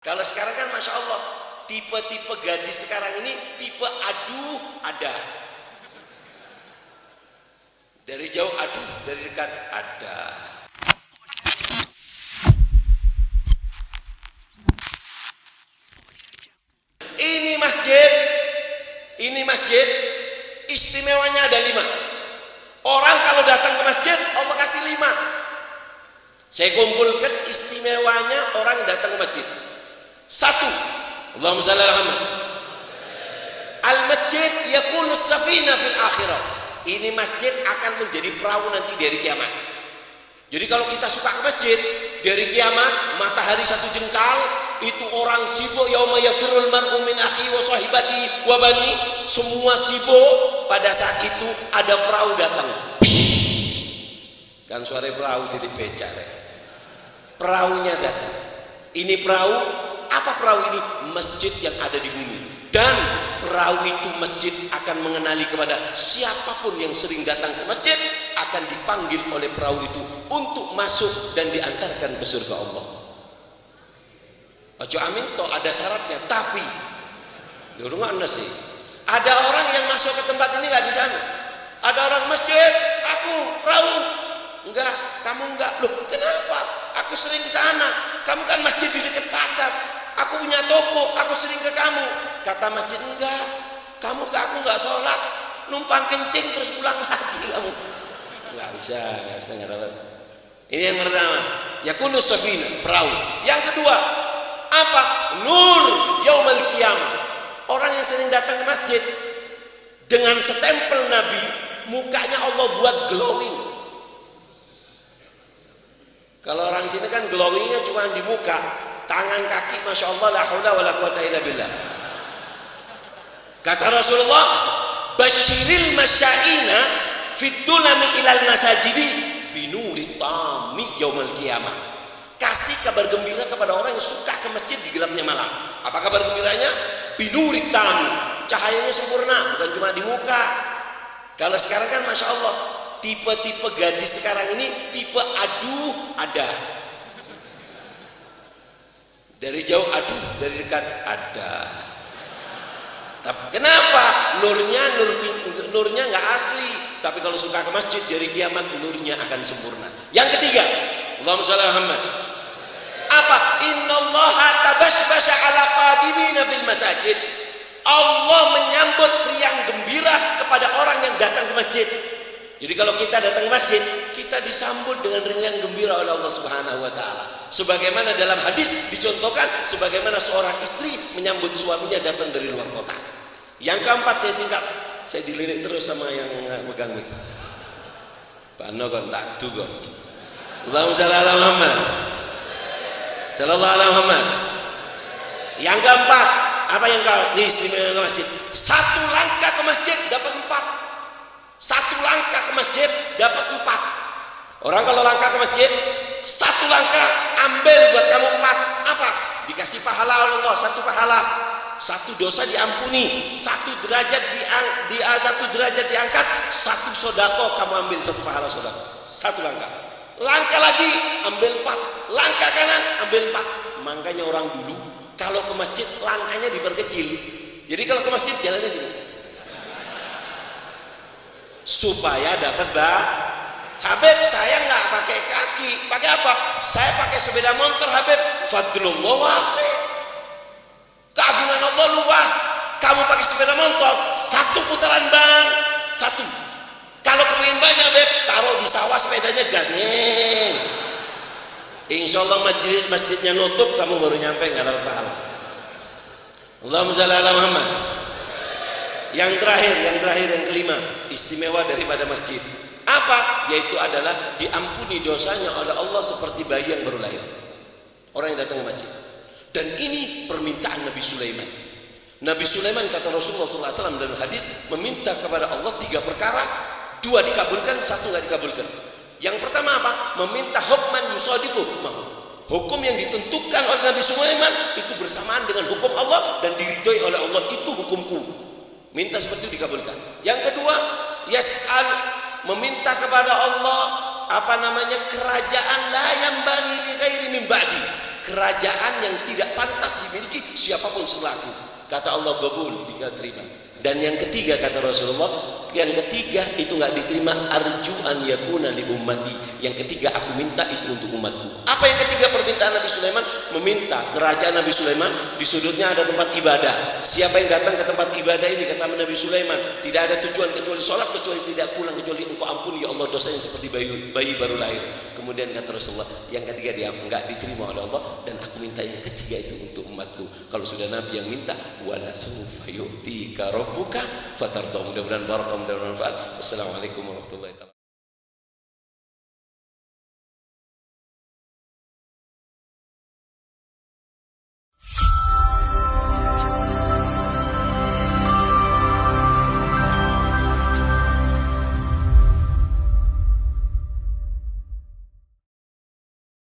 Kalau sekarang kan Masya Allah, tipe-tipe gadis sekarang ini tipe aduh ada. Dari jauh aduh, dari dekat ada. Ini masjid istimewanya ada 5. Orang kalau datang ke masjid Allah kasih 5. Saya kumpulkan istimewanya orang yang datang ke masjid. 1, Allahumma shalli ala Muhammad. Al-masjid yakunu safina fil akhirah. Ini masjid akan menjadi perahu nanti dari kiamat. Jadi kalau kita suka ke masjid, dari kiamat matahari 1 jengkal, itu orang sibuk yauma yafirul mar'u min akhi wa sahibati wa bani, semua sibuk. Pada saat itu ada perahu datang. Kan suara perahu jadi becak. Perahunya datang. Ini perahu, apa perahu ini? Masjid yang ada di bumi. Dan perahu itu masjid akan mengenali kepada siapapun yang sering datang ke masjid akan dipanggil oleh perahu itu untuk masuk dan diantarkan ke surga Allah. Ojo amin toh ada syaratnya, tapi dulu nggak nasi. Ada orang yang masuk ke tempat ini nggak di sana. Ada orang masjid, aku perahu. Enggak, kamu enggak. Loh, kenapa? Aku sering ke sana. Kamu kan masjid di dekat pasar. Aku punya toko, aku sering ke kamu. Kata masjid, enggak. Kamu ke aku enggak sholat, numpang kencing terus pulang lagi kamu. Enggak bisa enggak dapat. Ini yang pertama. Yakunu safina, perahu. Yang kedua, apa? Nur yaumal qiyamah. Orang yang sering datang ke masjid dengan setempel Nabi, mukanya Allah buat glowing. Kalau orang sini kan glowingnya cuma di muka, tangan kaki Masya Allah la haula wala quwata illa billah. Kata Rasulullah, basyiril masyaina fit tulami ilal masajidi binuri tami yaumal qiyamah. Kasih kabar gembira kepada orang yang suka ke masjid di gelapnya malam. Apa kabar gembiranya? Binuri tami, cahayanya sempurna, bukan cuma di muka. Kalau sekarang kan Masya Allah, tipe-tipe gadis sekarang ini tipe aduh ada. Dari jauh aduh, dari dekat ada. Tapi kenapa? Nurnya nggak asli. Tapi kalau suka ke masjid dari kiamat nurnya akan sempurna. Yang ketiga, Allahumma shalli ala Muhammad. Apa? Innallaha tabashbasha ala qadimina fil masajid. Allah menyambut riang gembira kepada orang yang datang ke masjid. Jadi kalau kita datang ke masjid, kita disambut dengan riang gembira oleh Allah Subhanahu wa taala. Sebagaimana dalam hadis dicontohkan sebagaimana seorang istri menyambut suaminya datang dari luar kota. Yang keempat saya singkat, saya dilirik terus sama yang megang mic. Pak No kon tak duga. Allahumma shalli ala Muhammad. Sallallahu alaihi Muhammad. Yang keempat, apa yang kau istimewa ke masjid? 1 langkah ke masjid dapat 4. 1 langkah ke masjid dapat 4. Orang kalau langkah ke masjid 1 langkah ambil buat kamu 4. Apa? Dikasih pahala oleh Allah, 1 pahala. 1 dosa diampuni, 1 derajat 1 derajat diangkat, 1 sodako kamu ambil 1 pahala sodako. 1 langkah. Langkah lagi ambil 4. Langkah kanan ambil 4. Makanya orang dulu kalau ke masjid langkahnya diperkecil. Jadi kalau ke masjid jalannya gini. Supaya dapat Habib, saya nggak pakai kaki, pakai apa? Saya pakai sepeda motor Habib. Fadlullah wasi'. Keagungan Allah luas. Kamu pakai sepeda motor 1 putaran ban 1. Kalau kepingin banyak Habib, taruh di sawah sepedanya gas nih. Insya Allah masjidnya nutup, kamu baru nyampe nggak dapat pahala. Allahumma shalli ala Muhammad. Yang terakhir yang kelima, istimewa daripada masjid. Apa? Yaitu adalah diampuni dosanya oleh Allah seperti bayi yang baru lahir. Orang yang datang ke masjid. Dan ini permintaan Nabi Sulaiman. Nabi Sulaiman kata Rasulullah SAW dalam hadis meminta kepada Allah 3 perkara, 2 dikabulkan, 1 nggak dikabulkan. Yang pertama apa? Meminta hukman yusadifu hukmahu. Hukum yang ditentukan oleh Nabi Sulaiman itu bersamaan dengan hukum Allah dan diridhoi oleh Allah, itu hukumku. Minta seperti itu dikabulkan. Yang kedua, yas'al, meminta kepada Allah kerajaan la yambaghi li ghairi min ba'di. kerajaan yang tidak pantas dimiliki siapapun selaku. Kata Allah, qabul, diterima. Dan yang ketiga kata Rasulullah, yang ketiga itu nggak diterima, arju an yakuna li ummati. Yang ketiga aku minta itu untuk umatku. Apa yang ketiga permintaan Nabi Sulaiman? Meminta kerajaan Nabi Sulaiman di sudutnya ada tempat ibadah. Siapa yang datang ke tempat ibadah ini, kata Nabi Sulaiman, tidak ada tujuan kecuali sholat, kecuali tidak pulang, kecuali engkau ampuni ya Allah dosanya seperti bayi baru lahir. Kemudian kata Rasulullah, yang ketiga dia nggak diterima oleh Allah, dan aku minta yang ketiga itu untuk umatku. Kalau sudah Nabi yang minta, wala sawfa yu'tika rabbuka fatardha. Mudah-mudahan barakah, mudah-mudahan manfaat. Wassalamualaikum warahmatullahi wabarakatuh.